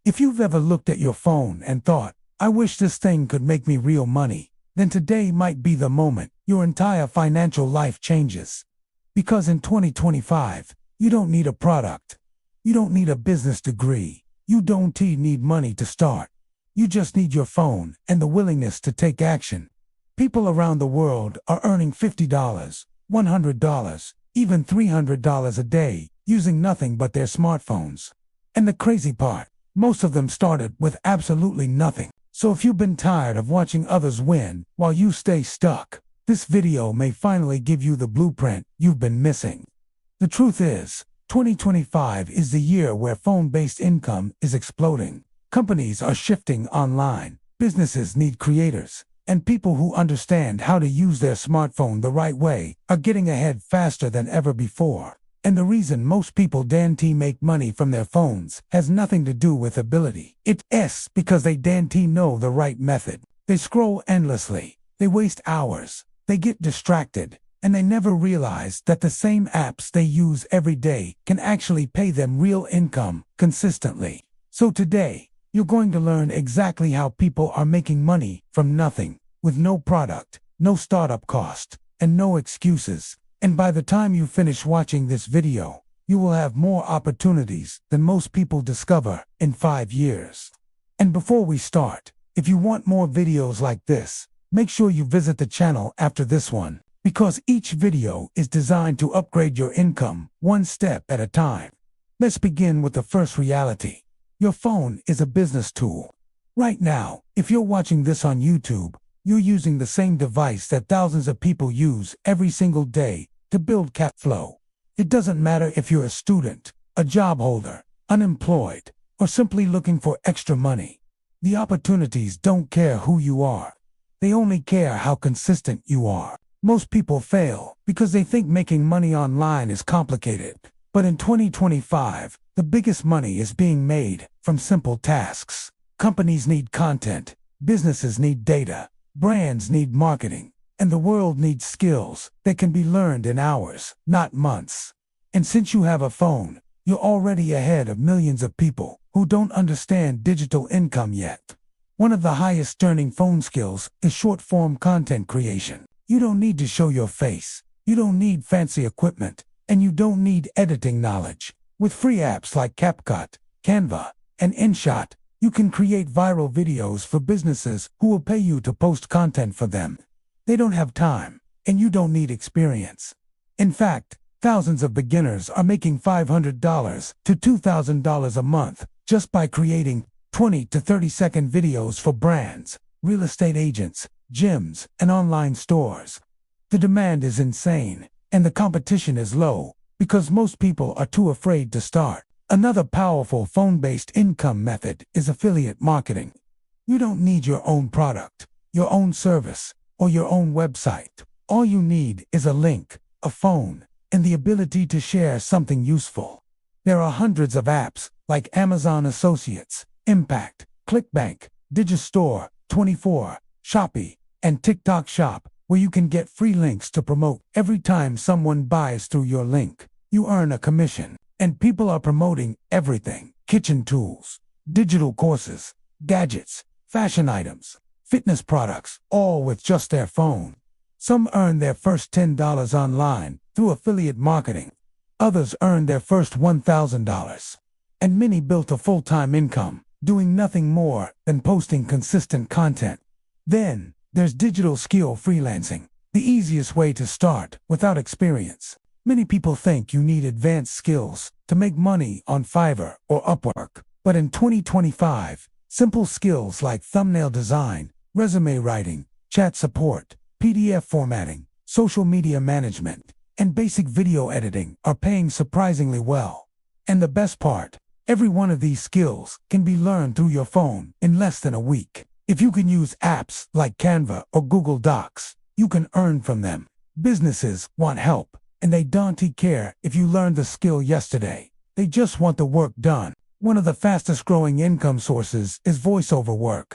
If you've ever looked at your phone and thought, I wish this thing could make me real money, then today might be the moment your entire financial life changes. Because in 2025, you don't need a product. You don't need a business degree. You don't need money to start. You just need your phone and the willingness to take action. People around the world are earning $50, $100, even $300 a day using nothing but their smartphones. And the crazy part, most of them started with absolutely nothing. So if you've been tired of watching others win while you stay stuck, this video may finally give you the blueprint you've been missing. The truth is, 2025 is the year where phone-based income is exploding. Companies are shifting online, businesses need creators, and people who understand how to use their smartphone the right way are getting ahead faster than ever before. And the reason most people don't make money from their phones has nothing to do with ability. It's because they don't know the right method. They scroll endlessly, they waste hours, they get distracted, and they never realize that the same apps they use every day can actually pay them real income consistently. So today, you're going to learn exactly how people are making money from nothing, with no product, no startup cost, and no excuses. And by the time you finish watching this video, you will have more opportunities than most people discover in 5 years. And before we start, if you want more videos like this, make sure you visit the channel after this one, because each video is designed to upgrade your income one step at a time. Let's begin with the first reality. Your phone is a business tool. Right now, if you're watching this on YouTube, you're using the same device that thousands of people use every single day to build cash flow. It doesn't matter if you're a student, a job holder, unemployed, or simply looking for extra money. The opportunities don't care who you are. They only care how consistent you are. Most people fail because they think making money online is complicated. But in 2025, the biggest money is being made from simple tasks. Companies need content, businesses need data, brands need marketing, and the world needs skills that can be learned in hours, not months. And since you have a phone, you're already ahead of millions of people who don't understand digital income yet. One of the highest earning phone skills is short-form content creation. You don't need to show your face, you don't need fancy equipment, and you don't need editing knowledge. With free apps like CapCut, Canva, and InShot, you can create viral videos for businesses who will pay you to post content for them. They don't have time, and you don't need experience. In fact, thousands of beginners are making $500 to $2,000 a month just by creating 20 to 30-second videos for brands, real estate agents, gyms, and online stores. The demand is insane, and the competition is low because most people are too afraid to start. Another powerful phone-based income method is affiliate marketing. You don't need your own product, your own service, or your own website. All you need is a link, a phone, and the ability to share something useful. There are hundreds of apps like Amazon Associates, Impact, ClickBank, Digistore, 24, Shopee, and TikTok Shop, where you can get free links to promote. Every time someone buys through your link, you earn a commission. And people are promoting everything: kitchen tools, digital courses, gadgets, fashion items, fitness products, all with just their phone. Some earn their first $10 online through affiliate marketing. Others earn their first $1,000. And many built a full-time income, doing nothing more than posting consistent content. Then, there's digital skill freelancing, the easiest way to start without experience. Many people think you need advanced skills to make money on Fiverr or Upwork. But in 2025, simple skills like thumbnail design, resume writing, chat support, PDF formatting, social media management, and basic video editing are paying surprisingly well. And the best part, every one of these skills can be learned through your phone in less than a week. If you can use apps like Canva or Google Docs, you can earn from them. Businesses want help, and they don't care if you learned the skill yesterday. They just want the work done. One of the fastest growing income sources is voiceover work.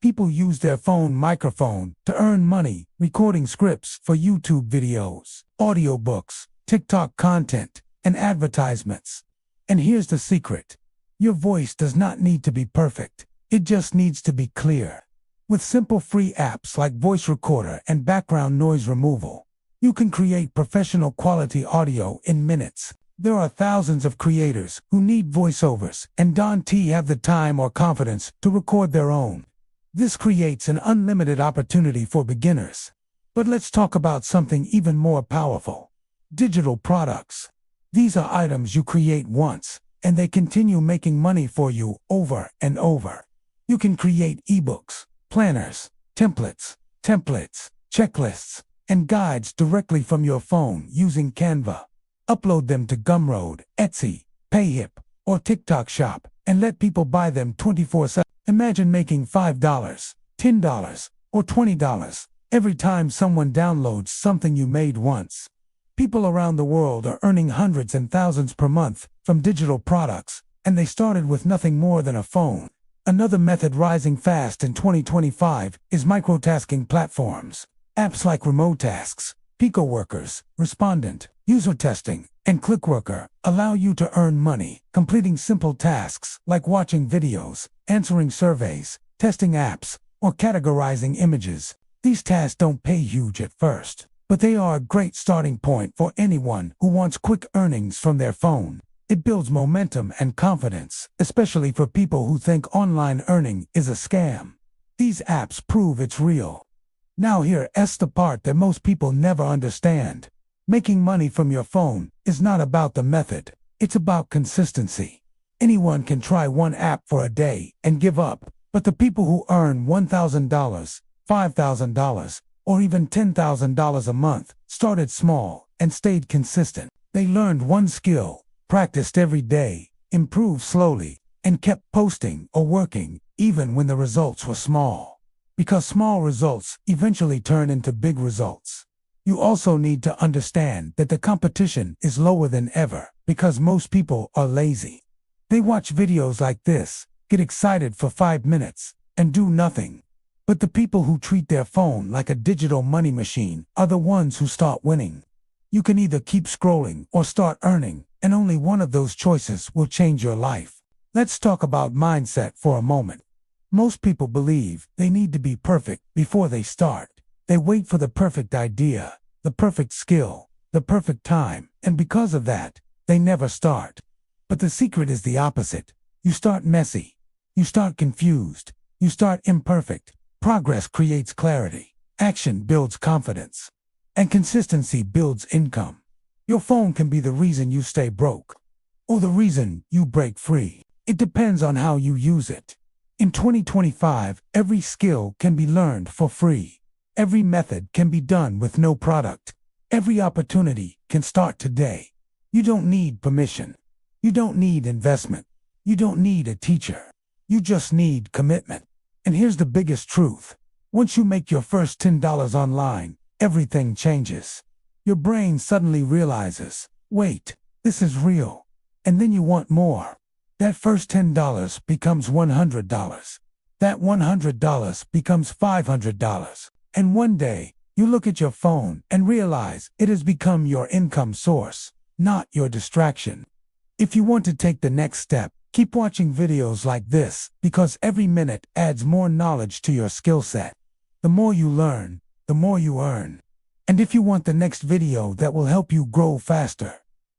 People use their phone microphone to earn money recording scripts for YouTube videos, audiobooks, TikTok content, and advertisements. And here's the secret. Your voice does not need to be perfect. It just needs to be clear. With simple free apps like voice recorder and background noise removal, you can create professional quality audio in minutes. There are thousands of creators who need voiceovers and don't have the time or confidence to record their own. This creates an unlimited opportunity for beginners. But let's talk about something even more powerful. Digital products. These are items you create once, and they continue making money for you over and over. You can create ebooks, planners, templates, checklists, and guides directly from your phone using Canva. Upload them to Gumroad, Etsy, Payhip, or TikTok Shop, and let people buy them 24/7. Imagine making $5, $10, or $20 every time someone downloads something you made once. People around the world are earning hundreds and thousands per month from digital products, and they started with nothing more than a phone. Another method rising fast in 2025 is microtasking platforms. Apps like Remote Tasks, Pico Workers, Respondent, User Testing, and ClickWorker allow you to earn money completing simple tasks like watching videos, answering surveys, testing apps, or categorizing images. These tasks don't pay huge at first, but they are a great starting point for anyone who wants quick earnings from their phone. It builds momentum and confidence, especially for people who think online earning is a scam. These apps prove it's real. Now here's the part that most people never understand. Making money from your phone is not about the method. It's about consistency. Anyone can try one app for a day and give up, but the people who earn $1,000, $5,000, or even $10,000 a month started small and stayed consistent. They learned one skill, practiced every day, improved slowly, and kept posting or working even when the results were small. Because small results eventually turn into big results. You also need to understand that the competition is lower than ever because most people are lazy. They watch videos like this, get excited for 5 minutes, and do nothing. But the people who treat their phone like a digital money machine are the ones who start winning. You can either keep scrolling or start earning, and only one of those choices will change your life. Let's talk about mindset for a moment. Most people believe they need to be perfect before they start. They wait for the perfect idea, the perfect skill, the perfect time, and because of that, they never start. But the secret is the opposite. You start messy. You start confused. You start imperfect. Progress creates clarity. Action builds confidence. And consistency builds income. Your phone can be the reason you stay broke, or the reason you break free. It depends on how you use it. In 2025, every skill can be learned for free. Every method can be done with no product. Every opportunity can start today. You don't need permission. You don't need investment. You don't need a teacher. You just need commitment. And here's the biggest truth. Once you make your first $10 online, everything changes. Your brain suddenly realizes, wait, this is real. And then you want more. That first $10 becomes $100. That $100 becomes $500. And one day, you look at your phone and realize it has become your income source, not your distraction. If you want to take the next step, keep watching videos like this because every minute adds more knowledge to your skill set. The more you learn, the more you earn. And if you want the next video that will help you grow faster,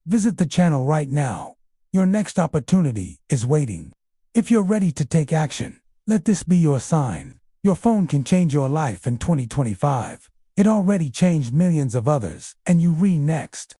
visit the channel right now. Your next opportunity is waiting. If you're ready to take action, let this be your sign. Your phone can change your life in 2025. It already changed millions of others, and you next.